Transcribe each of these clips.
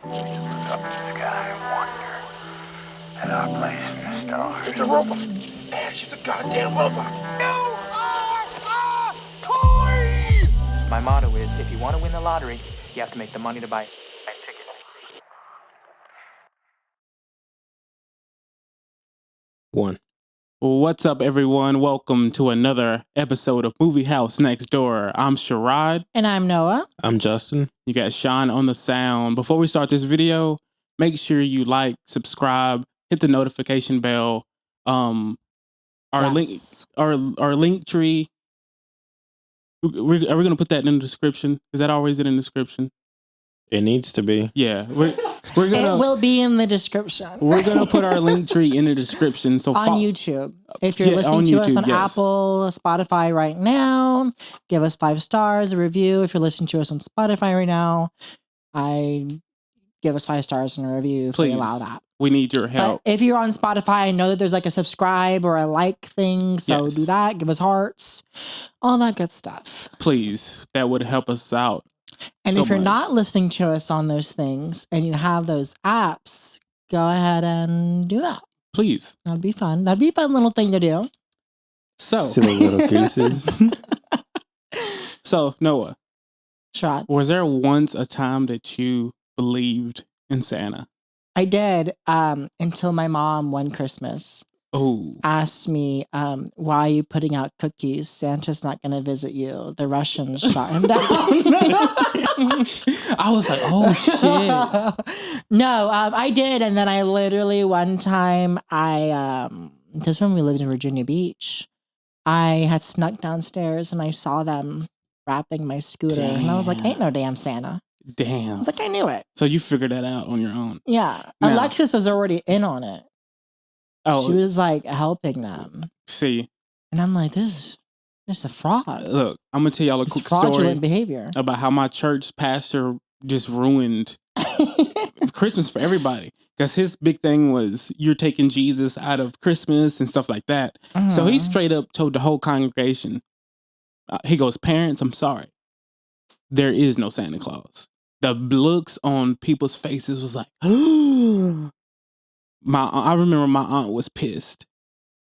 Look up to the sky and wonder at our place in the stars. It's a robot. And she's a goddamn robot. You are a toy! My motto is, if you want to win the lottery, you have to make the money to buy a ticket. One. What's up, everyone? Welcome to another episode of Movie House Next Door. I'm Sherrod. And I'm Noah. I'm Justin. You got Sean on the sound. Before we start this video, make sure you like, subscribe, hit the notification bell. Our link tree. Are we gonna put that in the description? Is that always in the description? It needs to be. Yeah, we're gonna. It will be in the description. We're gonna put our link tree in the description. So on YouTube. If you're listening to us on Apple, Spotify right now, give us 5 stars, a review. If you're listening to us on Spotify right now, give us 5 stars and a review if we allow that. We need your help. But if you're on Spotify, I know that there's like a subscribe or a like thing. So do that. Give us hearts. All that good stuff. Please. That would help us out. And if you're not listening to us on those things and you have those apps, go ahead and do that. Please. That'd be fun. That'd be a fun little thing to do. So, silly little gooses. So, Noah. Sherrod. Was there once a time that you believed in Santa? I did until my mom one Christmas asked me, why are you putting out cookies? Santa's not going to visit you. The Russians shot him down. I was like, oh, shit. No, I did. And then I literally one time, this is when we lived in Virginia Beach. I had snuck downstairs and I saw them wrapping my scooter. Damn. And I was like, ain't no damn Santa. Damn. I was like, I knew it. So you figured that out on your own? Yeah. Now, Alexis was already in on it. Oh, she was like helping them. See. And I'm like, this is a fraud. Look, I'm going to tell y'all a quick story behavior about how my church pastor just ruined Christmas for everybody. Because his big thing was you're taking Jesus out of Christmas and stuff like that. Mm-hmm. So he straight up told the whole congregation, he goes, parents, I'm sorry. There is no Santa Claus. The looks on people's faces was like, I remember my aunt was pissed.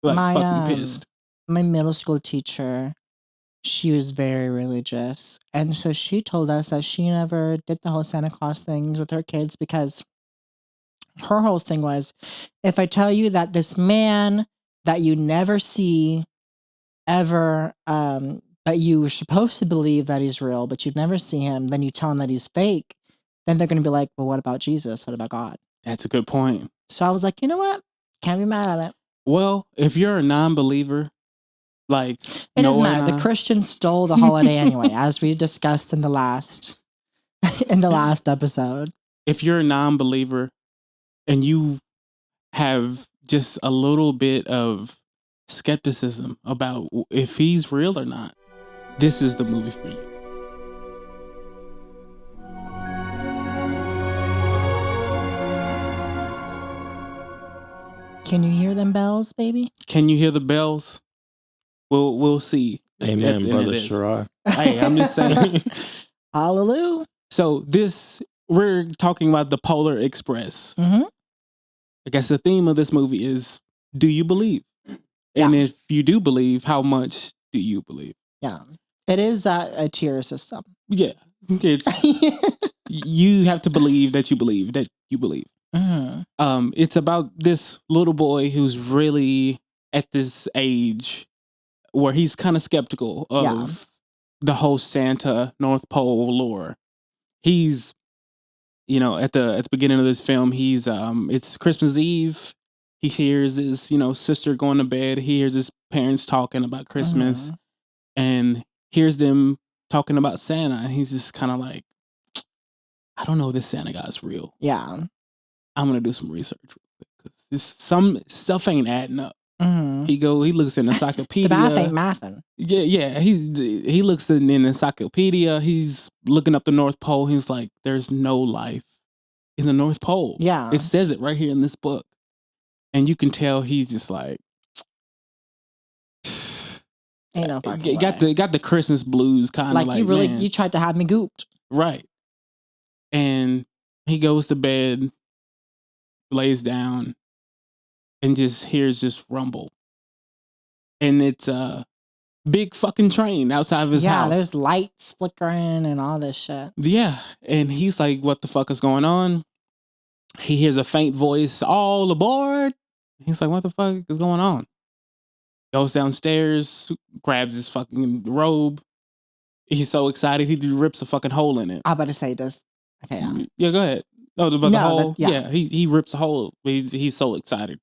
Fucking pissed. My middle school teacher, she was very religious. And so she told us that she never did the whole Santa Claus things with her kids because her whole thing was, if I tell you that this man that you never see ever, that you were supposed to believe that he's real, but you'd never see him, then you tell him that he's fake, then they're going to be like, well, what about Jesus? What about God? That's a good point. So I was like, you know what? Can't be mad at it. Well, if you're a non-believer, like it doesn't matter. The Christians stole the holiday anyway, as we discussed in the last episode. If you're a non-believer and you have just a little bit of skepticism about if he's real or not, this is the movie for you. Can you hear them bells, baby? Can you hear the bells? We'll see. Amen, brother Sherrod. Hey, I'm just saying. Hallelujah. So we're talking about the Polar Express. Mm-hmm. I guess the theme of this movie is, do you believe? And if you do believe, how much do you believe? Yeah. It is a tier system. Yeah. It's you have to believe that you believe that you believe. Mm-hmm. It's about this little boy who's really at this age where he's kind of skeptical of the whole Santa North Pole lore. He's, at the beginning of this film, he's it's Christmas Eve. He hears his, sister going to bed. He hears his parents talking about Christmas, and hears them talking about Santa. And he's just kind of like, I don't know if this Santa guy's real. Yeah. I'm going to do some research real quick because some stuff ain't adding up. Mm-hmm. He looks in the encyclopedia. The math ain't mathing. Yeah. He looks in the encyclopedia. He's looking up the North Pole. He's like, there's no life in the North Pole. Yeah. It says it right here in this book. And you can tell he's just like, ain't no fucking got the Christmas blues kind of like you tried to have me gooped. Right. And He goes to bed, lays down, and just hears this rumble. And it's a big fucking train outside of his house. Yeah, there's lights flickering and all this shit. Yeah. And he's like, what the fuck is going on? He hears a faint voice, all aboard. He's like, what the fuck is going on? Goes downstairs, grabs his fucking robe. He's so excited, he rips a fucking hole in it. I'm about to say this. Okay, yeah. Yeah, go ahead. Oh, but the hole? Yeah. He rips a hole. He's so excited.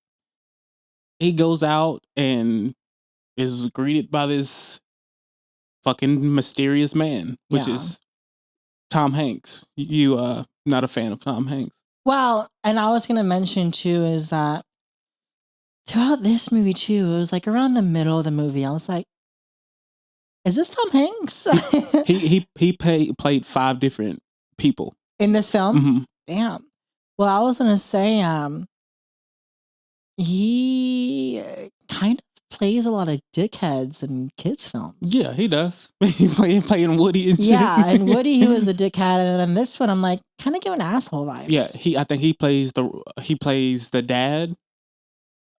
He goes out and is greeted by this fucking mysterious man, which is Tom Hanks. You not a fan of Tom Hanks? Well, and I was going to mention too is that throughout this movie too, it was like around the middle of the movie, I was like, is this Tom Hanks? he played 5 different people in this film? Mm-hmm. Damn. Well, I was going to say he kind of plays a lot of dickheads in kids' films. Yeah, he does. He's playing Woody and shit. Yeah, and Woody, he was a dickhead, and in this one, I'm like kind of giving asshole vibes. Yeah, I think he plays the dad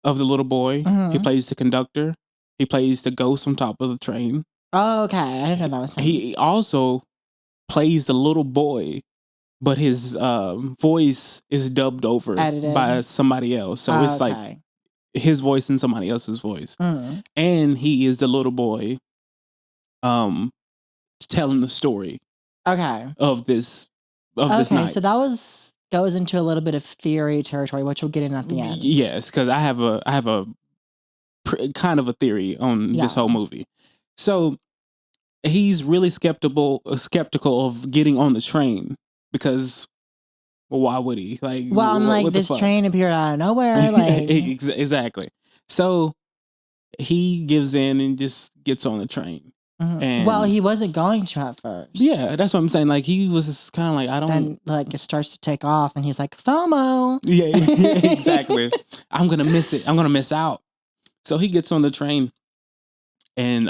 of the little boy. Mm-hmm. He plays the conductor. He plays the ghost on top of the train. Oh, okay. I didn't know that was him. He also plays the little boy, but his voice is dubbed over Edited. by somebody else. So it's like his voice and somebody else's voice. Mm. And he is the little boy telling the story of this night. So that goes into a little bit of theory territory, which we'll get in at the end. Yes, because I have a kind of a theory on this whole movie. So he's really skeptical of getting on the train because, well, why would he? Like, well, I'm like, this train appeared out of nowhere. Like, exactly. So he gives in and just gets on the train. Mm-hmm. And well, he wasn't going to at first. Yeah, that's what I'm saying. Like, he was kind of like, I don't. Then, like, it starts to take off, and he's like, FOMO. Yeah, exactly. I'm gonna miss it. I'm gonna miss out. So he gets on the train and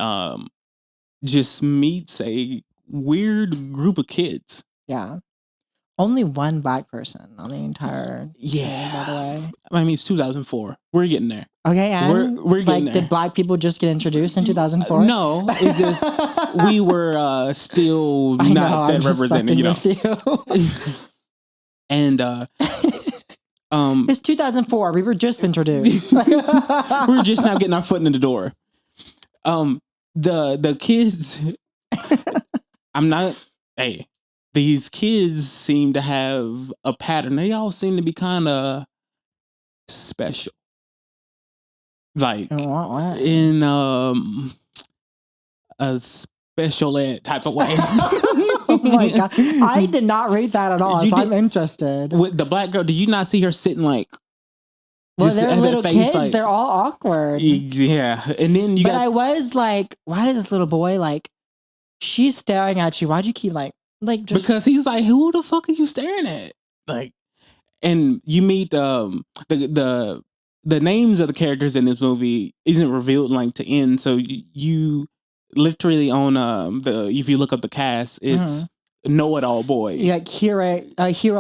just meets a weird group of kids. Yeah. Only one black person on the entire train, by the way. I mean, it's 2004. We're getting there. Okay, and we're getting there. Did black people just get introduced in 2004? No, it's just we were still not that represented, you know. And it's 2004. We were just introduced. We were just now getting our foot in the door. The kids. These kids seem to have a pattern. They all seem to be kind of special. Like what? In a special ed type of way. Oh my God. I did not read that at all, so I'm interested. With the black girl, did you not see her sitting like... Well, they're little kids. Like, they're all awkward. Yeah. And then I was like, why does this little boy, like, she's staring at you. Why do you keep just... Because he's like, who the fuck are you staring at? Like, and you meet the names of the characters in this movie isn't revealed like to end. So you literally on if you look up the cast, it's know-it-all boy. Like hero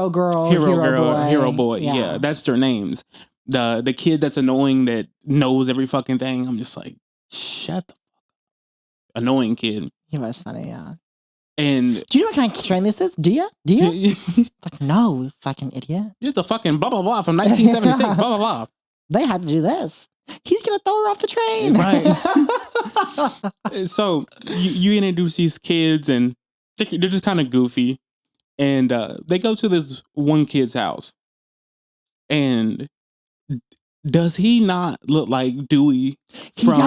girl, hero boy. Yeah, that's their names. The kid that's annoying that knows every fucking thing. I'm just like, shut the fuck up. Annoying kid. He was funny, yeah. And do you know what kind of train this is? Do you? Like, no, you fucking idiot. It's a fucking blah, blah, blah from 1976, blah, blah, blah. They had to do this. He's going to throw her off the train. Right. So you introduce these kids and they're just kind of goofy. And they go to this one kid's house. And does he not look like Dewey from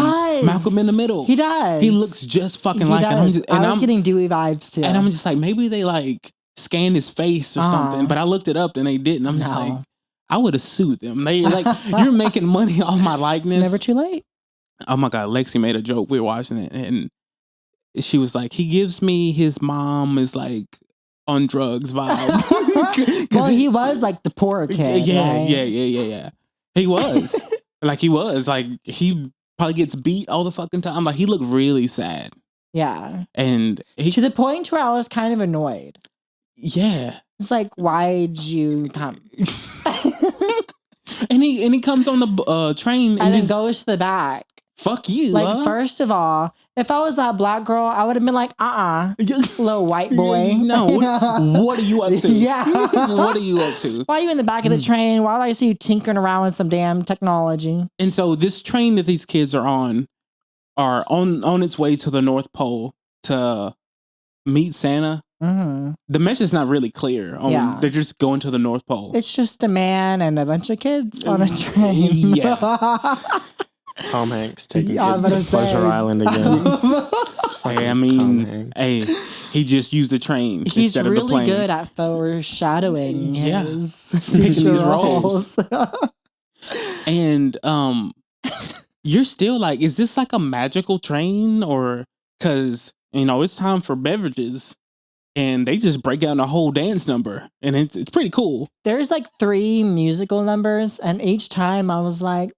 Malcolm in the Middle? He does. He looks just fucking like him. I was getting Dewey vibes too. And I'm just like, maybe they like scanned his face or something. But I looked it up and they didn't. I'm just like, I would have sued them. They like, you're making money off my likeness. It's never too late. Oh my God, Lexi made a joke. We were watching it and she was like, he gives me his mom is like on drugs vibes. Well, he was like the poor kid. Yeah. He was. Like, he probably gets beat all the fucking time. Like, he looked really sad. Yeah. And to the point where I was kind of annoyed. Yeah. It's like, why'd you come? And he comes on the train And then just goes to the back. fuck you. Like, first of all, if I was that black girl, I would have been like, little white boy. No, what are you up to? Yeah. What are you up to? Why are you in the back of the train? Why do I see you tinkering around with some damn technology? And so this train that these kids are on its way to the North Pole to meet Santa. Mm-hmm. The message is not really clear. They're just going to the North Pole. It's just a man and a bunch of kids on a train. Yeah. Tom Hanks taking Yeah, kids I'm to gonna say. Pleasure Island again. Hey, I mean, he just used the train He's instead of the really plane. good at foreshadowing his Picking these future roles. And you're still like, is this like a magical train? Or because, it's time for beverages. And they just break down the whole dance number. And it's pretty cool. There's like 3 musical numbers. And each time I was like,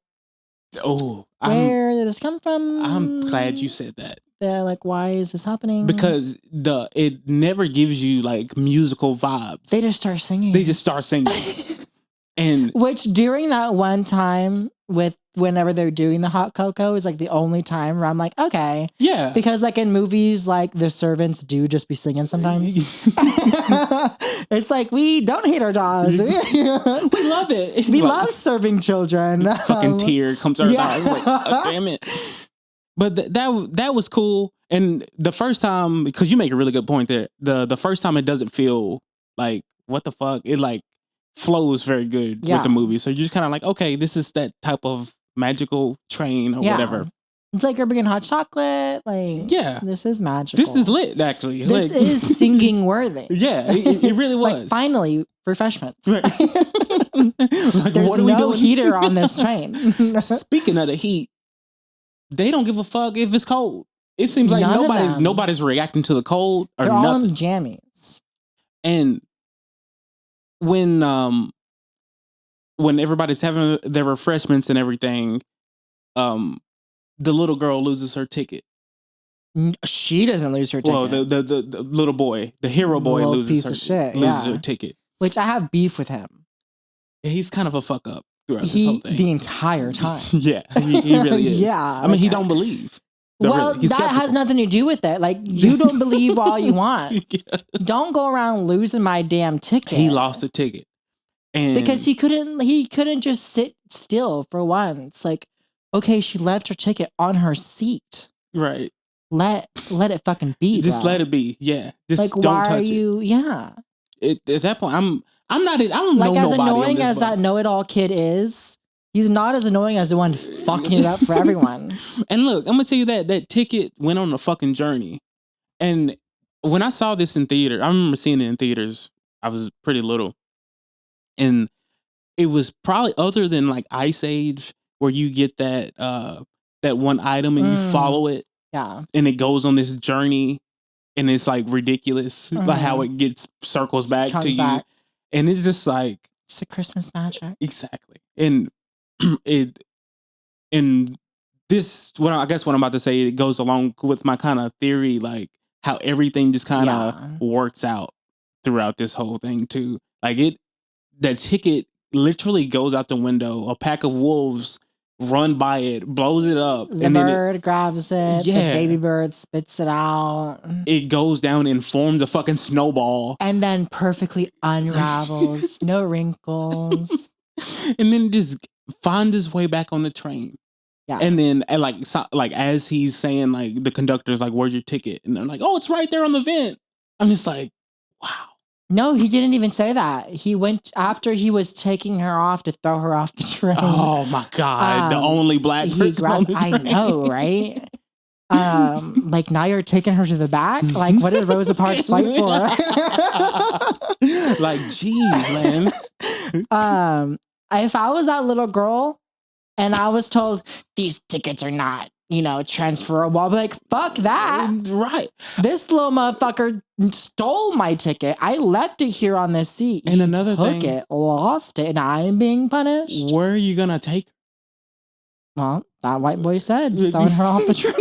oh, where did this come from? I'm glad you said that. They're like, why is this happening? Because it never gives you like musical vibes. They just start singing. They just start singing. And which during that one time with whenever they're doing the hot cocoa is like the only time where I'm like, okay. Yeah. Because like in movies, like the servants do just be singing sometimes. It's like, we don't hate our jobs. We love it. We love serving children. Fucking tear comes out of yeah. the eyes. Like, oh, damn it. But that was cool. And the first time, because you make a really good point there, the first time it doesn't feel like, what the fuck? It like flows very good with the movie. So you're just kind of like, okay, this is that type of magical train or whatever. It's like you're bringing hot chocolate. Like, this is magical. This is lit, actually. This like, is singing worthy. Yeah, it really was. Like, finally, refreshments. Right. Like, there's what are we no doing? heater on this train. Speaking of the heat, they don't give a fuck if it's cold. It seems like nobody's reacting to the cold or They're nothing. all in jammies. And when everybody's having their refreshments and everything, the little girl loses her ticket. She doesn't lose her ticket. Well, the little boy, the hero boy, loses her ticket. Which I have beef with him. He's kind of a fuck up throughout this whole thing. The entire time. Yeah, he really is. Yeah. I mean, he don't believe. Well, that has nothing to do with it. Like, you don't believe all you want. Don't go around losing my damn ticket. He lost the ticket. And because he couldn't just sit still for once. Like, okay, she left her ticket on her seat. Right. Let it fucking be. Just bro. let it be. Yeah. Just like, don't why touch are you? it. Yeah. At that point, I don't know like, nobody as on annoying this as bus. that know-it-all kid is, he's not as annoying as the one fucking it up for everyone. And look, I'm gonna tell you that ticket went on a fucking journey. And when I saw this in theater, I remember seeing it in theaters. I was pretty little, and it was probably other than like Ice Age, where you get that one item and you follow it, and it goes on this journey, and it's like ridiculous, like how it circles back to you, and it's just like it's the Christmas magic, exactly. And this, what I guess what I'm about to say, it goes along with my kind of theory, like how everything just kind of works out throughout this whole thing too. Like that ticket literally goes out the window. A pack of wolves run by it, blows it up. The bird grabs it. The baby bird spits it out. It goes down and forms a fucking snowball. And then perfectly unravels. No wrinkles. And then just finds his way back on the train. Yeah. And then like as he's saying, like, the conductor's like, where's your ticket? And they're like, oh, it's right there on the vent. I'm just like, wow. No, he didn't even say that. He went after he was taking her off to throw her off the train. Oh my God. The only black person on the train. I know, right? Like, now you're taking her to the back? Like, what did Rosa Parks fight for? Like, geez, man. If I was that little girl and I was told these tickets are not, transferable, I'll be like, fuck that. Right. This little motherfucker stole my ticket. I left it here on this seat. And another thing, it, lost it, and I'm being punished. Where are you gonna take her? Well, that white boy said, throwing her off the train.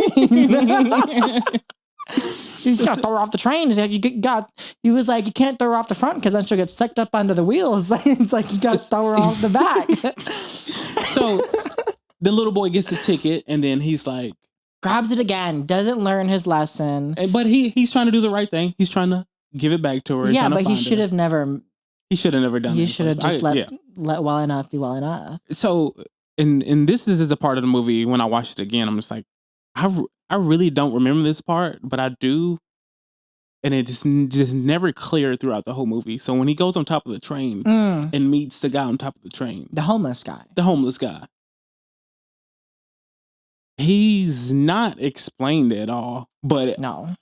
He's gonna throw her off the train. He's like, he was like, you can't throw her off the front because then she'll get sucked up under the wheels. It's like you gotta throw her off the back. So the little boy gets the ticket, and then he's like, grabs it again, doesn't learn his lesson. but he's trying to do the right thing. He's trying to give it back to her. Yeah, but he should have never. He should have never done. He should have just let well enough be well enough. So, and this is the part of the movie when I watched it again, I'm just like, I really don't remember this part, but I do, and it just never cleared throughout the whole movie. So when he goes on top of the train and meets the guy on top of the train, the homeless guy, he's not explained at all. But no,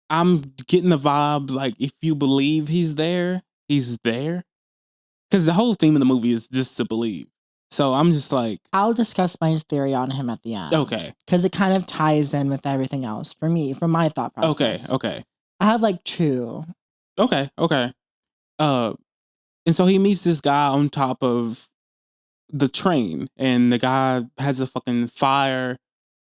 I'm getting the vibe like if you believe he's there, he's there, because the whole theme of the movie is just to believe. So I'm just like, I'll discuss my theory on him at the end. Okay. Because it kind of ties in with everything else for me, from my thought process. Okay. I have like two. Okay. And so he meets this guy on top of the train, and the guy has a fucking fire.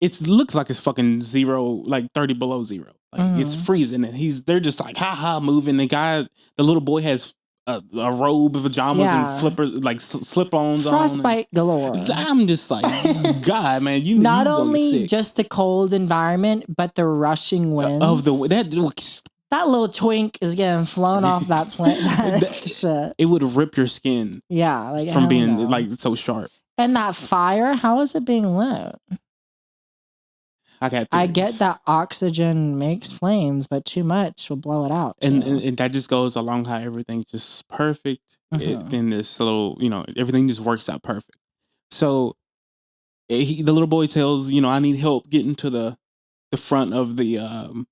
It looks like it's fucking 30 below zero. Like it's freezing, and they're just like ha moving. The little boy has a robe, pajamas, and flippers, like slip-ons, frostbite galore. I'm just like, God, man, you not you only just the cold environment, but the rushing winds of that little twink is getting flown off that plane. Shit. It would rip your skin. Yeah, like from being like so sharp. And that fire, how is it being lit? I get that oxygen makes flames, but too much will blow it out. And that just goes along how everything's just perfect. In this little, everything just works out perfect. So the little boy tells, I need help getting to the front of the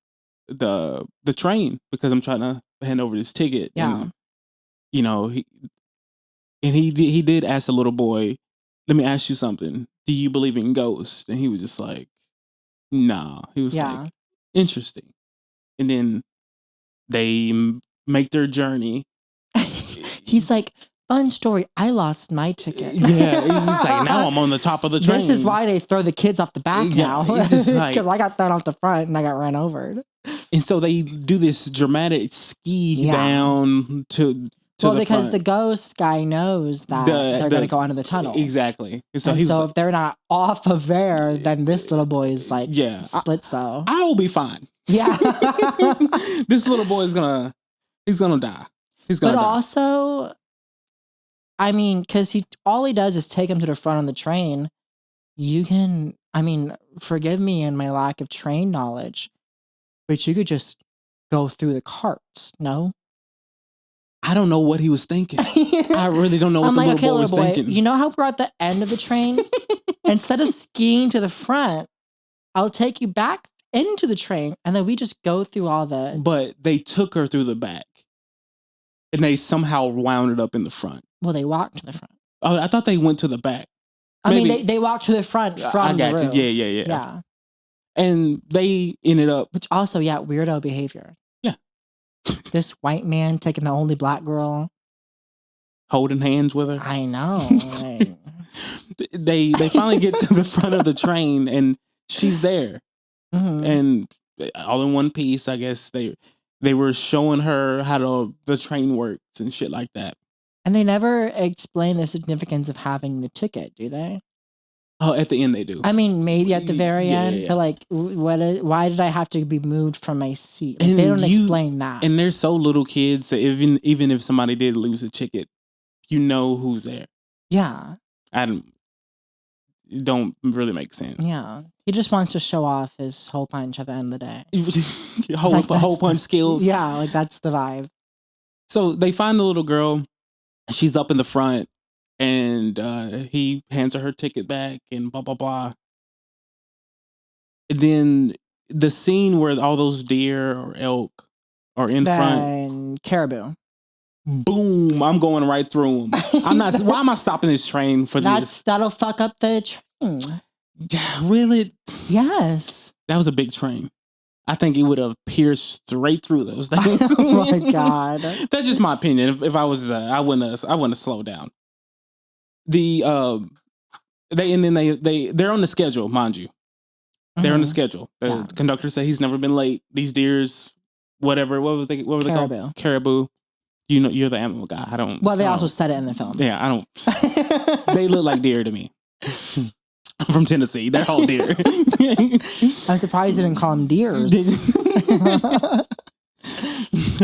train because I'm trying to hand over this ticket. Yeah. And, he did ask the little boy, let me ask you something. Do you believe in ghosts? And he was just like, nah. He was like, interesting. And then they make their journey. He's like, fun story. I lost my ticket. Yeah. He's just like, now I'm on the top of the train. This is why they throw the kids off the back now. Because I got thrown off the front and I got ran over. And so they do this dramatic ski down to because front. the ghost guy knows that they're going to go under the tunnel. Exactly. And so if they're not off of there, then this little boy is like split. So I will be fine. Yeah. This little boy is gonna die. But also, I mean, because all he does is take him to the front of the train. Forgive me and my lack of train knowledge, but you could just go through the carts, no? I don't know what he was thinking. I really don't know what the little boy was thinking. You know how we're at the end of the train? Instead of skiing to the front, I'll take you back into the train, and then we just go through all the... But they took her through the back, and they somehow wound it up in the front. Well, they walked to the front. Oh, I thought they went to the back. They walked to the front from the roof. Yeah. And they ended up... Which also, weirdo behavior. Yeah. This white man taking the only black girl. Holding hands with her. I know. They finally get to the front of the train, and she's there. Mm-hmm. And all in one piece, I guess they were showing her how the train works and shit like that. And they never explain the significance of having the ticket, do they? Oh, at the end they do. I mean, maybe at the very end, but like, why did I have to be moved from my seat? Like, they don't explain that. And they're so little kids that even if somebody did lose a ticket, you know who's there. Yeah. Don't really make sense. Yeah. He just wants to show off his hole punch at the end of the day. hole punch skills. Yeah, like that's the vibe. So they find the little girl. She's up in the front, and he hands her ticket back, and blah, blah, blah. And then the scene where all those deer or elk are in front. Caribou. Boom, I'm going right through them. Why am I stopping this train for this? That'll fuck up the train. Really? Yes. That was a big train. I think it would have pierced straight through those things. Oh my God. That's just my opinion. If I was, I wouldn't have slowed down. They're on the schedule, mind you. They're on the Mhm. schedule. The Yeah. conductor said he's never been late. These deers, whatever. What were they Caribou. called? Caribou. You know, you're the animal guy. I don't. Well, they I also don't- said it in the film. Yeah, I don't. They look like deer to me. I'm from Tennessee. They're all deer. I'm surprised you didn't call them deers.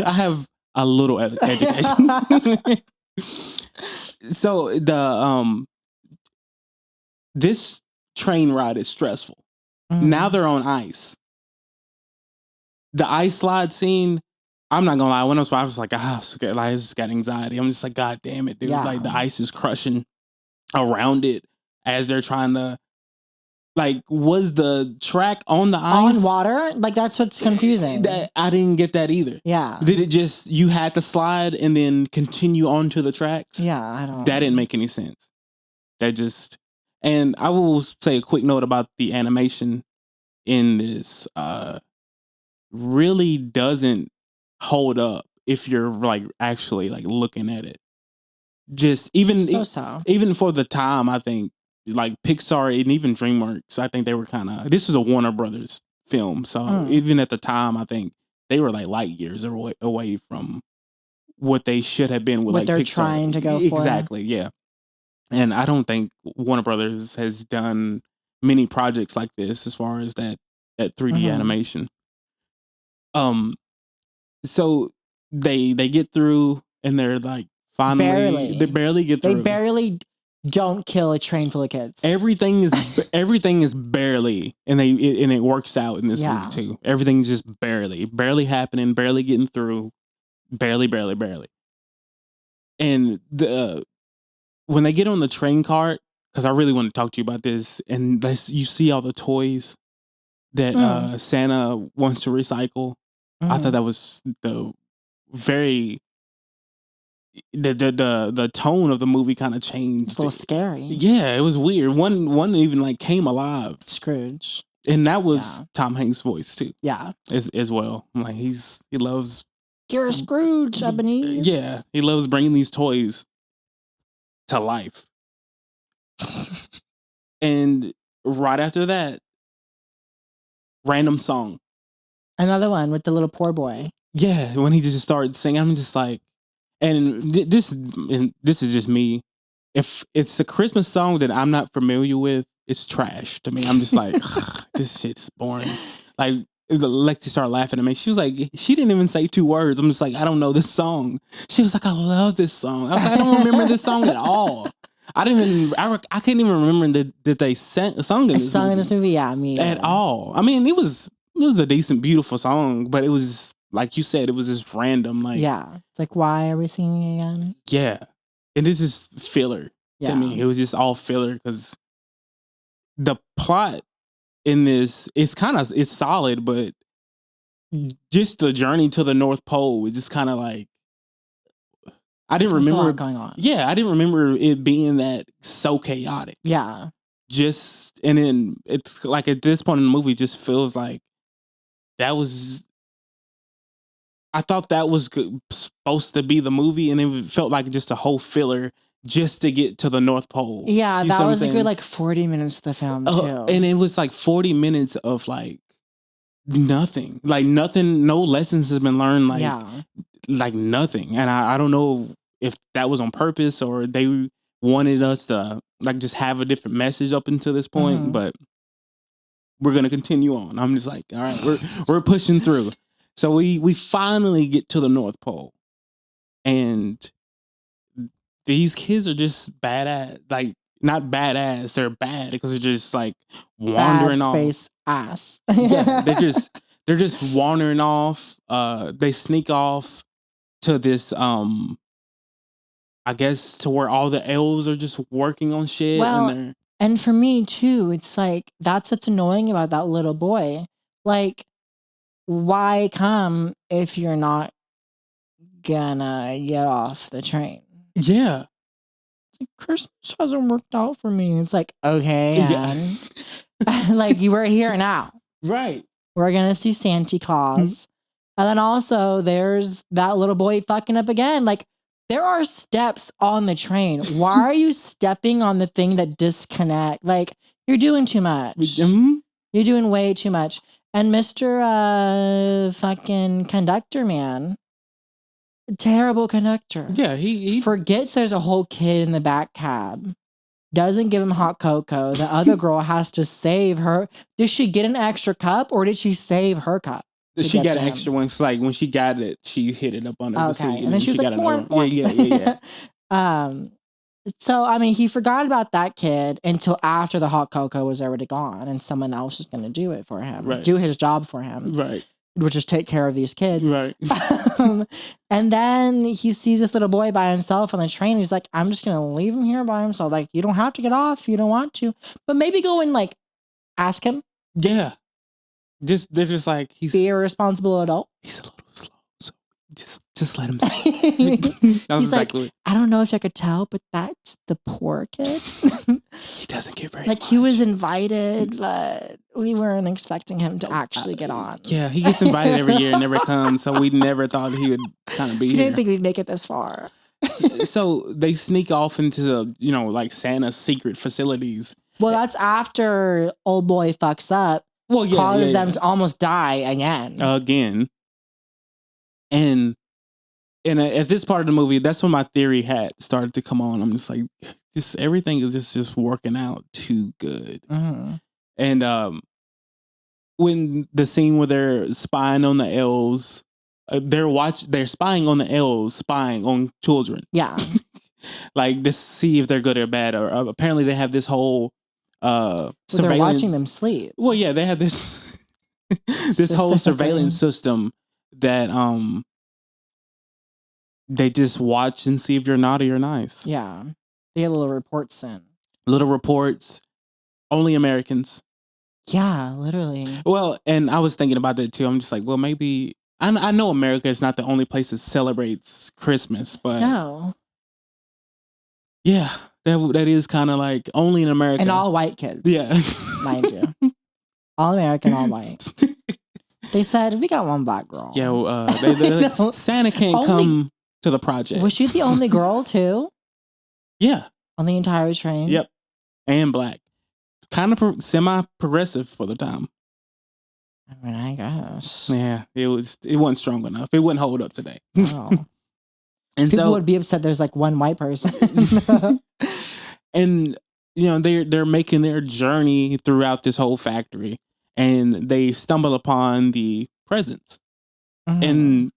I have a little education. So this train ride is stressful. Mhm. Now they're on ice. The ice slide scene, I'm not gonna lie, when I was like, I just got anxiety. I'm just like, God damn it, dude. Yeah. Like the ice is crushing around it as they're trying to, like, was the track on the ice? On water? Like, that's what's confusing. That, I didn't get that either. Yeah. Did it just, you had to slide and then continue onto the tracks? Yeah, I don't. That didn't make any sense. That just, and I will say a quick note about the animation in this. Really doesn't hold up if you're like actually like looking at it. Just even even for the time, I think like Pixar and even DreamWorks, I think they were kind of, this was a Warner Brothers film, so even at the time, I think they were like light years away from what they should have been with what like they're Pixar. trying to go for. Exactly, yeah. And I don't think Warner Brothers has done many projects like this as far as that 3D animation. So they get through and they're like finally they barely get through. They barely don't kill a train full of kids. Everything is barely, and it works out in this movie too. Everything's just barely happening, barely getting through, barely. And when they get on the train cart, because I really want to talk to you about this, and you see all the toys that Santa wants to recycle. I thought that was the tone of the movie kind of changed. It's a little scary. Yeah, it was weird. One even like came alive. Scrooge. And that was Tom Hanks' voice too. Yeah. As well. Like he loves, you're a Scrooge, Ebenezer. Yeah, he loves bringing these toys to life. And right after that, random song. Another one with the little poor boy. Yeah, when he just started singing, I'm just like, and this is just me. If it's a Christmas song that I'm not familiar with, it's trash to me. I'm just like, this shit's boring. Like, Lexi started laughing at me. She was like, she didn't even say 2 words. I'm just like, I don't know this song. She was like, I love this song. I was like, I don't remember this song at all. I couldn't even remember that they sung in this movie. In this movie, yeah, me at all. I mean, it was a decent, beautiful song, but it was like you said, it was just random. Like, yeah, it's like, why are we singing again? Yeah, and this is filler to me. It was just all filler because the plot in this it's solid, but just the journey to the North Pole is just kind of like I didn't remember a lot going on. Yeah, I didn't remember it being that so chaotic. Yeah, and then it's like at this point in the movie, it just feels like that was. I thought that was supposed to be the movie, and it felt like just a whole filler just to get to the North Pole. Yeah, that was a good like 40 minutes of the film too. And it was like 40 minutes of like nothing. Like nothing, no lessons has been learned. Like nothing. And I don't know if that was on purpose or they wanted us to like just have a different message up until this point, but we're gonna continue on. I'm just like, all right, we're pushing through. So we finally get to the North Pole, and these kids are just badass. Like not badass, they're bad because they're just like wandering off. Space ass. Yeah, they're just wandering off. They sneak off to this I guess to where all the elves are just working on shit. Well, and for me too, it's like that's what's annoying about that little boy. Like, why come if you're not gonna get off the train? Yeah. It's like, Christmas hasn't worked out for me. It's like, okay, like you were here now. Right. We're gonna see Santa Claus. And then also there's that little boy fucking up again. Like, there are steps on the train. Why are you stepping on the thing that disconnect? Like, you're doing too much. You're doing way too much. And Mr. Fucking conductor man, terrible conductor. Yeah, he Forgets there's a whole kid in the back cab. Doesn't give him hot cocoa. The other girl has to save her. Did she get an extra cup or did she save her cup? She got an extra one. It's like when she got it, she hit it up under the seat. And then she was like, more. Yeah. So, I mean, he forgot about that kid until after the hot cocoa was already gone and someone else was going to do it for him. Right. Do his job for him. Right. Which is take care of these kids. Right. And then he sees this little boy by himself on the train. He's like, I'm just going to leave him here by himself. Like, you don't have to get off. if You don't want to. But maybe go and, like, ask him. Yeah. They're just like, be a responsible adult. He's a little slow. So just let him see. He's exactly like, I don't know if I could tell, but that's the poor kid. He doesn't get very like much. He was invited, but we weren't expecting him to actually get on. Yeah, he gets invited every year and never comes, so we never thought he would kind of be here. We didn't think we'd make it this far. So they sneak off into like Santa's secret facilities. Well, that's after old boy fucks up. Well, yeah, causes them to almost die again. And at this part of the movie, that's when my theory hat started to come on. I'm just like, everything is just working out too good. Mm-hmm. And when the scene where they're spying on the elves, they're spying on the elves, spying on children. Yeah, like to see if they're good or bad. Or apparently they have this whole surveillance. They're watching them sleep. Well, yeah, they have this this whole surveillance system that they just watch and see if you're naughty or nice. Yeah, they get little reports in. Little reports. Only Americans. Yeah, literally. Well, and I was thinking about that too. I'm just like, well, maybe I know America is not the only place that celebrates Christmas, but no. Yeah, that is kind of like only in America. And all white kids. Yeah. Mind you. All American, all white. They said, we got one black girl. Yeah, like, no. Santa can't come to the project. Was she the only girl too? Yeah. On the entire train? Yep. And black. Kind of semi-progressive for the time. I mean, I guess. Yeah, it wasn't strong enough. It wouldn't hold up today. Oh. And people would be upset there's like one white person. And they're making their journey throughout this whole factory, and they stumble upon the presents. Mm-hmm. And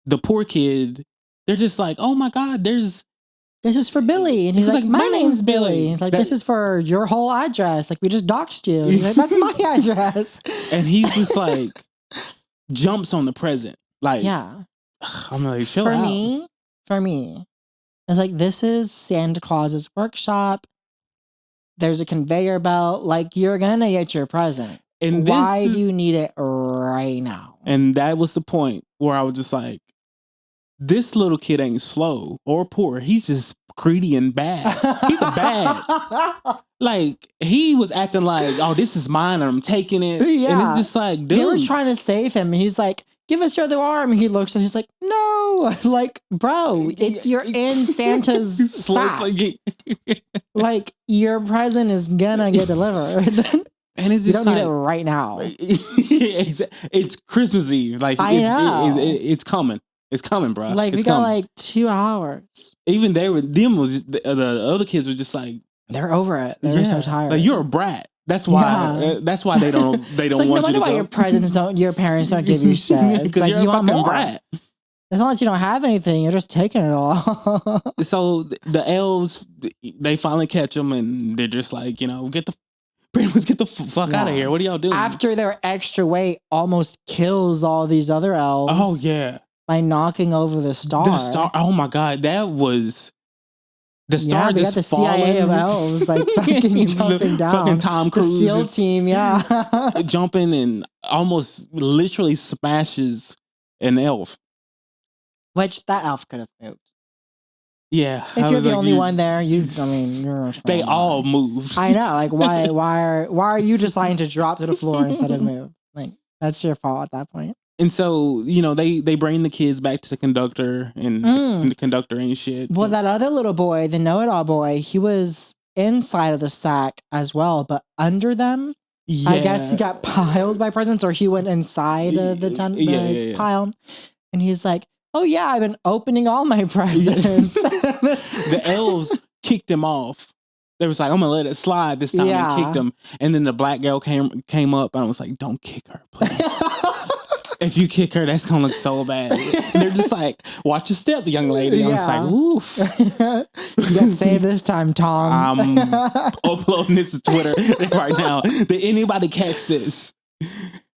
the poor kid, they're just like, oh my God, this is for Billy. And he's like, my name's Billy. He's like, this is for your whole address. Like, we just doxed you. He's like, that's my address. And he's just like, jumps on the present. Like, yeah. I'm like, chill out. For me, it's like, this is Santa Claus's workshop. There's a conveyor belt. Like, you're going to get your present. And why do you need it right now? And that was the point where I was just like, this little kid ain't slow or poor. He's just greedy and bad. He's a bad. Like, he was acting like, oh, this is mine and I'm taking it. Yeah. And it's just like, dude. They were trying to save him. And he's like, give us your other arm. And he looks and he's like, no. Like, bro, you're in Santa's sack. Like, your present is gonna get delivered. And it's just you don't need it right now. It's Christmas Eve. Like, I know. It's coming. It's coming, bro. Like, we got like 2 hours. Even the other kids were just like, they're over it. They're so tired. Like, you're a brat. That's why. Yeah. That's why they don't. They don't like, want no you to why go. Your parents don't give you shit. It's like, you're you a want fucking more. brat. It's not like you don't have anything. You're just taking it all. So the elves, they finally catch them, and they're just like, pretty much get the fuck out of here. What are y'all doing? After their extra weight almost kills all these other elves. Oh yeah. By knocking over the star. The star. Oh my God, that was. The star just the CIA of elves like fucking jumping down. Fucking Tom Cruise. The SEAL team, yeah. Jumping and almost literally smashes an elf. Which that elf could have moved. Yeah. If you're the only one there, you're. They all moved. I know. Like, why are you deciding to drop to the floor instead of move? Like, that's your fault at that point. And so, they bring the kids back to the conductor, and the conductor ain't shit. Well, that other little boy, the know-it-all boy, he was inside of the sack as well, but under them Yeah. I guess he got piled by presents, or he went inside the pile, and he's like, "Oh yeah, I've been opening all my presents." The elves kicked him off. They was like, "I'm gonna let it slide this time," and kicked him. And then the black girl came up, and I was like, "Don't kick her, please." If you kick her, that's gonna look so bad. And they're just like, "Watch your step, young lady." I was like, "Oof." You got saved this time, Tom. I'm uploading this to Twitter right now. Did anybody catch this?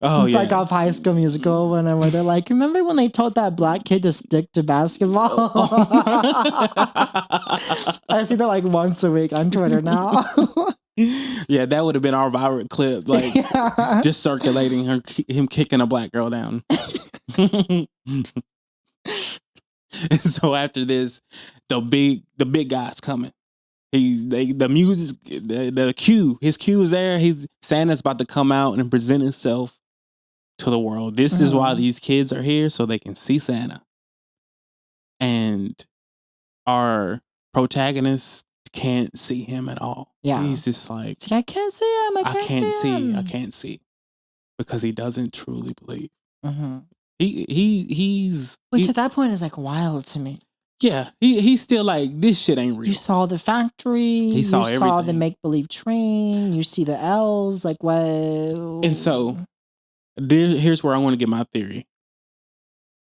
Oh, it's like off High School Musical where they're like, remember when they told that black kid to stick to basketball? I see that like once a week on Twitter now. Yeah, that would have been our viral clip, like just circulating him kicking a black girl down. And so after this, the big guy's coming. The music, the cue, his cue is there. Santa's about to come out and present himself to the world. This is why these kids are here, so they can see Santa. And our protagonist can't see him at all. Yeah. He's just like, I can't see him. I can't see. Because he doesn't truly believe. Mm-hmm. Which at that point is like wild to me. Yeah. He's still like, this shit ain't real. You saw the factory. He saw everything. You saw the make-believe train. You see the elves. Like, whoa. And so, here's where I want to get my theory.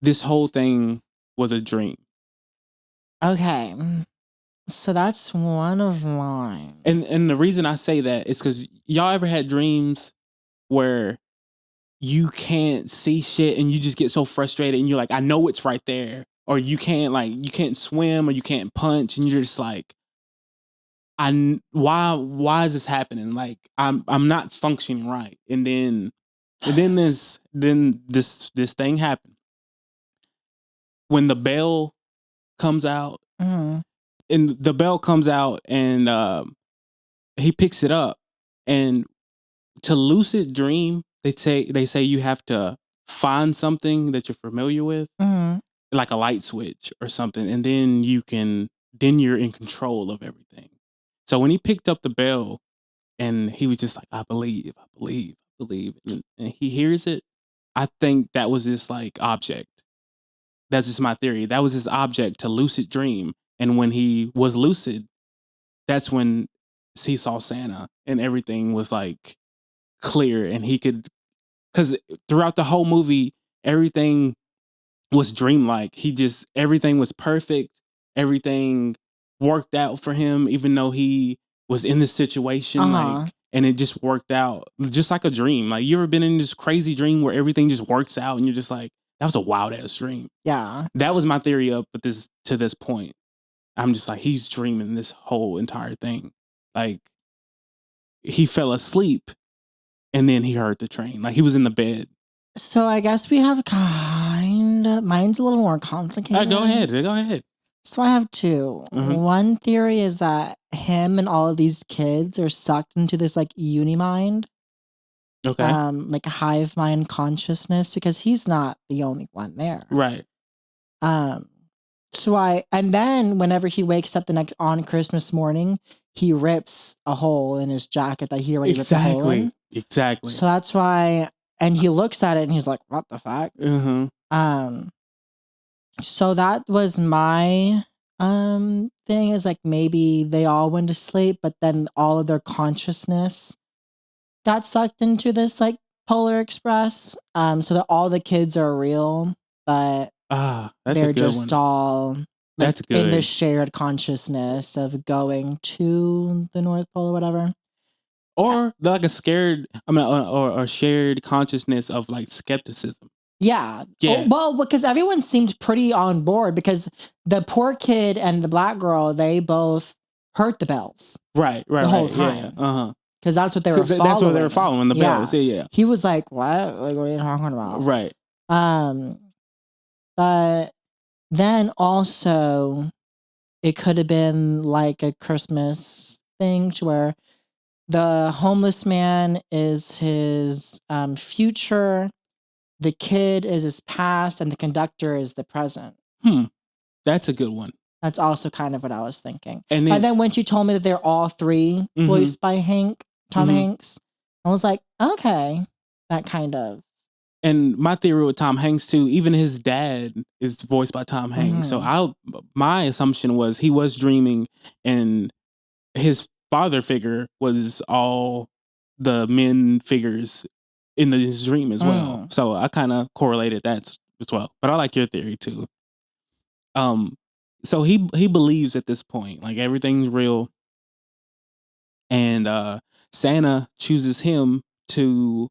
This whole thing was a dream. Okay. So that's one of mine. And the reason I say that is because y'all ever had dreams where you can't see shit and you just get so frustrated and you're like, I know it's right there. Or you can't swim or you can't punch and you're just like, why is this happening? Like I'm not functioning right. And then this thing happened. When the bell comes out, and the bell comes out and he picks it up, and to lucid dream, they say you have to find something that you're familiar with, like a light switch or something, and then you're in control of everything. So when he picked up the bell and he was just like, I believe, and he hears it, I think that was this like object. That's just my theory. That was his object to lucid dream. And when he was lucid, that's when he saw Santa and everything was like clear, and he could, because throughout the whole movie, everything was dreamlike. Everything was perfect. Everything worked out for him, even though he was in this situation. Like, and it just worked out just like a dream. Like, you ever been in this crazy dream where everything just works out and you're just like, that was a wild ass dream. Yeah. That was my theory up to this point. I'm just like, he's dreaming this whole entire thing. Like, he fell asleep and then he heard the train. Like, he was in the bed. So I guess we have mine's a little more complicated. Go ahead. So I have two. One theory is that him and all of these kids are sucked into this like uni-mind. Okay. Like a hive mind consciousness, because he's not the only one there. Right. And then whenever he wakes up on Christmas morning, he rips a hole in his jacket that he already ripped a hole in. Exactly. So that's why, and he looks at it and he's like, what the fuck? So that was my thing, is like maybe they all went to sleep, but then all of their consciousness got sucked into this like Polar Express, so that all the kids are real, but they're just all like in the shared consciousness of going to the North Pole or whatever. Or like or shared consciousness of like skepticism. Yeah. Well, because everyone seemed pretty on board, because the poor kid and the black girl, they both heard the bells. Right. The whole time. Yeah. Because that's what they were following. That's what they were following, the bells. Yeah. He was like, what? Like, what are you talking about? Right. But then also, it could have been like a Christmas thing to where the homeless man is his future, the kid is his past, and the conductor is the present. That's a good one. That's also kind of what I was thinking. And then when she told me that they're all three voiced by Tom Hanks, I was like, okay, that kind of. And my theory with Tom Hanks too, even his dad is voiced by Tom Hanks. So my assumption was he was dreaming, and his father figure was all the men figures in his dream as well. So I kind of correlated that as well. But I like your theory too. So he believes at this point, like everything's real, and Santa chooses him to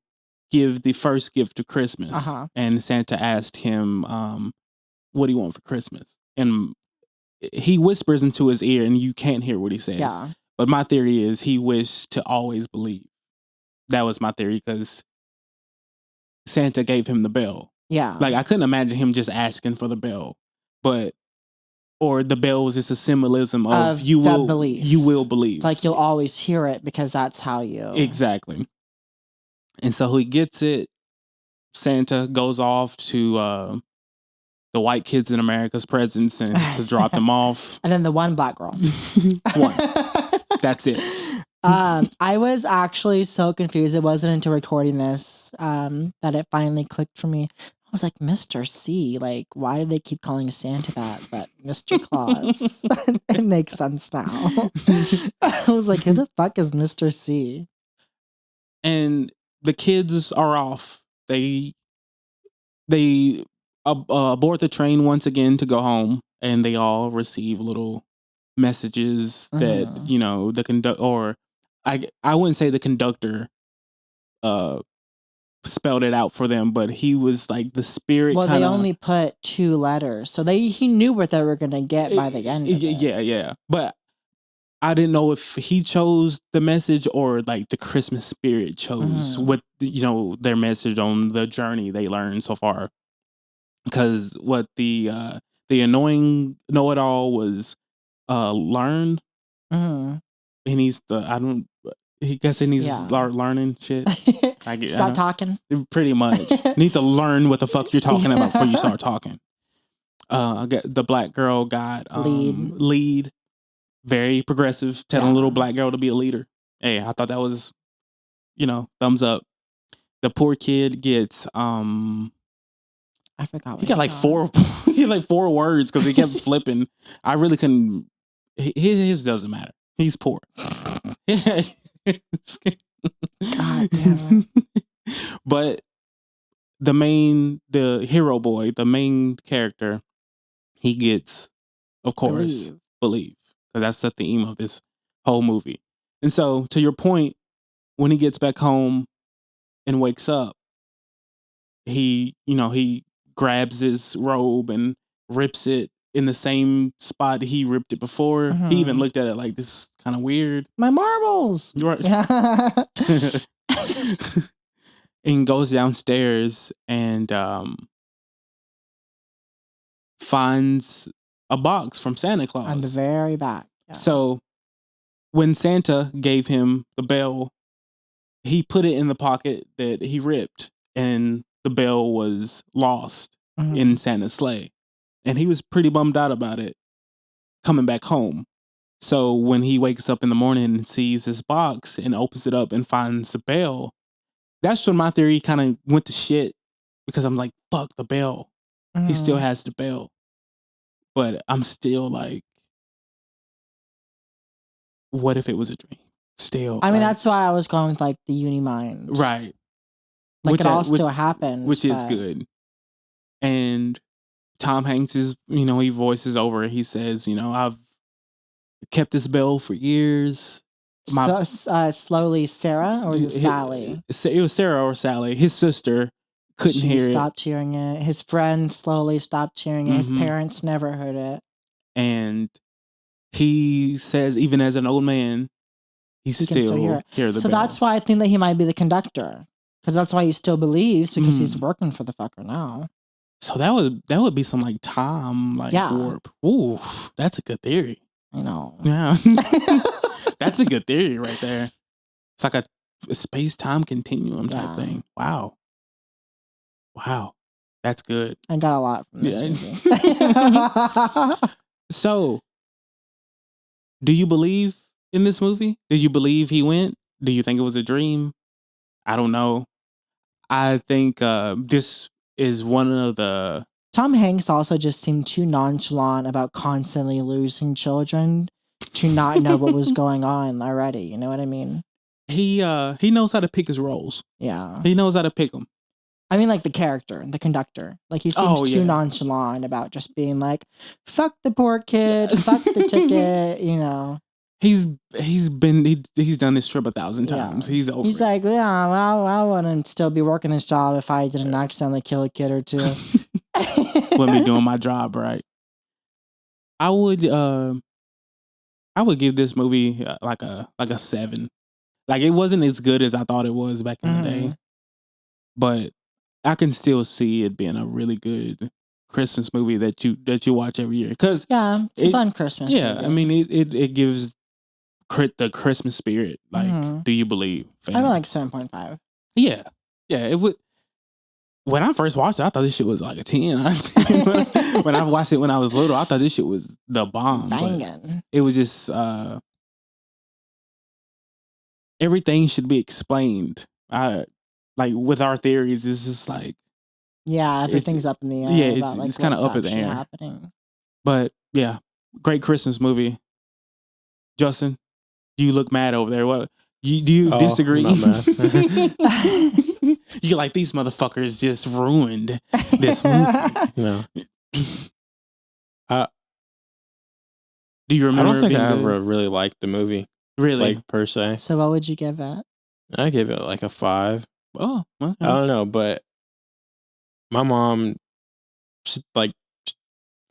give the first gift of Christmas. And Santa asked him, what do you want for Christmas? And he whispers into his ear, and you can't hear what he says. Yeah. But my theory is he wished to always believe. That was my theory, because Santa gave him the bell. Yeah. Like, I couldn't imagine him just asking for the bell, or the bell was just a symbolism of you will belief. You will believe. Like, you'll always hear it because that's how you. Exactly. And so he gets it. Santa goes off to the white kids in America's presence and to drop them off. And then the one black girl. One. That's it. I was actually so confused. It wasn't until recording this that it finally clicked for me. I was like, Mr. C, like, why do they keep calling Santa that? But Mr. Claus. It makes sense now. I was like, who the fuck is Mr. C? And the kids are off. They board the train once again to go home, and they all receive little messages that, you know, the conductor, or I wouldn't say the conductor spelled it out for them, but he was like the spirit. Well, they only put 2 letters, so he knew what they were gonna get by the end of it. Yeah. But I didn't know if he chose the message or like the Christmas spirit chose what, you know, their message on the journey they learned so far. Because what the annoying know-it-all was learned, and he's he guessing he's learning shit. Stop talking. Pretty much. Need to learn what the fuck you're talking about before you start talking. The black girl got lead. Very progressive, telling a little black girl to be a leader. Hey, I thought that was, you know, thumbs up. The poor kid gets I forgot what he got like 4 he had like 4 words because he kept flipping. I really couldn't. His doesn't matter. He's poor. God damn it. But the hero boy, the main character, he gets, of course, believe. Because that's the theme of this whole movie. And so, to your point, when he gets back home and wakes up, he grabs his robe and rips it in the same spot he ripped it before. He even looked at it like, this is kind of weird. My marbles! Right. And goes downstairs and finds a box from Santa Claus. On the very back. Yeah. So when Santa gave him the bell, he put it in the pocket that he ripped, and the bell was lost in Santa's sleigh. And he was pretty bummed out about it coming back home. So when he wakes up in the morning and sees this box and opens it up and finds the bell, that's when my theory kind of went to shit, because I'm like, fuck the bell. He still has the bell. But I'm still like, what if it was a dream? Still. I mean, that's why I was going with like the uni mind. Right. Like, it all still happened. Which is good. And Tom Hanks is, you know, he voices over it. He says, you know, I've kept this bell for years. Slowly Sarah, or was it Sally? It was Sarah or Sally. His sister couldn't hear it. She stopped hearing it. His friends slowly stopped hearing it. His parents never heard it. And he says, even as an old man, he still hear the bell. So that's why I think that he might be the conductor. Because that's why he still believes, because he's working for the fucker now. So that would be some like time warp. Ooh, that's a good theory. I know. Yeah. That's a good theory right there. It's like a space-time continuum type thing. Wow. That's good. I got a lot from this movie. So, do you believe in this movie? Do you believe he went? Do you think it was a dream? I don't know. I think this is one of the. Tom Hanks also just seemed too nonchalant about constantly losing children to not know what was going on already. You know what I mean? He knows how to pick his roles. Yeah. He knows how to pick them. I mean, like the character, the conductor. Like he seems too nonchalant about just being like, "Fuck the poor kid, fuck the ticket," you know. He's done this trip 1,000 times. Yeah. He's over. He's it. like, yeah, well, I wouldn't still be working this job if I didn't accidentally kill a kid or two. Wouldn't be doing my job right. I would give this movie like a 7. Like it wasn't as good as I thought it was back in the day, but I can still see it being a really good Christmas movie that you watch every year. Cause yeah, it's a fun Christmas. Yeah, movie. I mean it gives the Christmas spirit. Like, do you believe? I mean, like 7.5. Yeah, it would. When I first watched it, I thought this shit was like a 10. When I watched it when I was little, I thought this shit was the bomb. Banging. It was just everything should be explained. Like with our theories, it's just like everything's up in the air. Yeah, about, like, it's kind of up in the air. Happening. But yeah, great Christmas movie. Justin, you look mad over there. What? Do you disagree? I'm not mad. You're like, these motherfuckers just ruined this movie. No. Do you remember? I don't think I good? ever really liked the movie. Really? Like, per se. So what would you give it? I give it like a 5. Oh, okay. I don't know, but my mom, like,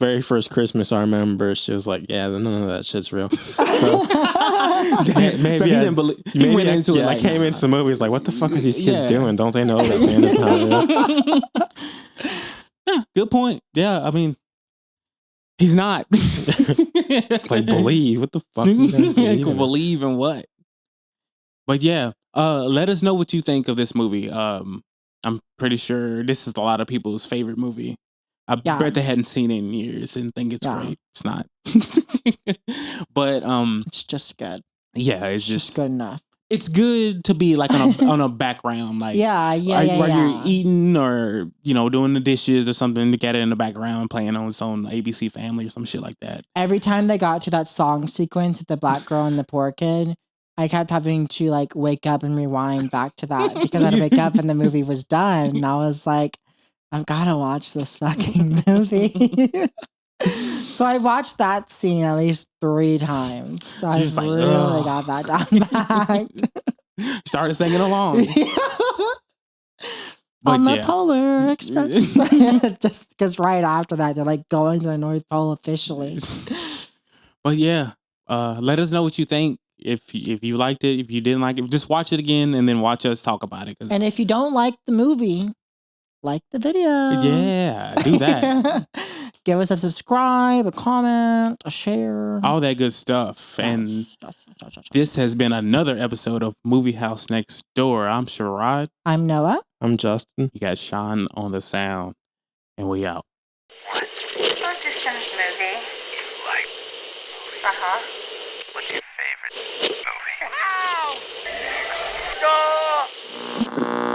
very first Christmas I remember, she was like, yeah, none of that shit's real. So, maybe so he didn't believe. He went into it like, came into the movie. He's like, what the fuck are these kids doing? Don't they know that Santa's not real? Yeah, good point. Yeah, I mean, he's not. Like, believe? What the fuck? Believe in what? But yeah, let us know what you think of this movie. I'm pretty sure this is a lot of people's favorite movie. I bet they hadn't seen it in years and think it's great. It's not. But it's just good. Yeah, it's just good enough. It's good to be like on a background, like while you're eating or doing the dishes or something, to get it in the background playing on its own ABC Family or some shit like that. Every time they got to that song sequence with the black girl and the poor kid, I kept having to like wake up and rewind back to that because I'd wake up and the movie was done, and I was like, I've got to watch this fucking movie. So I watched that scene at least 3 times. So I really got that down packed. Started singing along. On the Polar Express. Just because right after that, they're like going to the North Pole officially. But yeah, let us know what you think. If you liked it, if you didn't like it, just watch it again and then watch us talk about it. And if you don't like the movie, like the video. Yeah, do that. Give us a subscribe, a comment, a share. All that good stuff. And this has been another episode of Movie House Next Door. I'm Sherrod. I'm Noah. I'm Justin. You got Sean on the sound. And we out. What? Oh, just some movie. You like movies? Uh-huh. What's your favorite movie? Ow! No!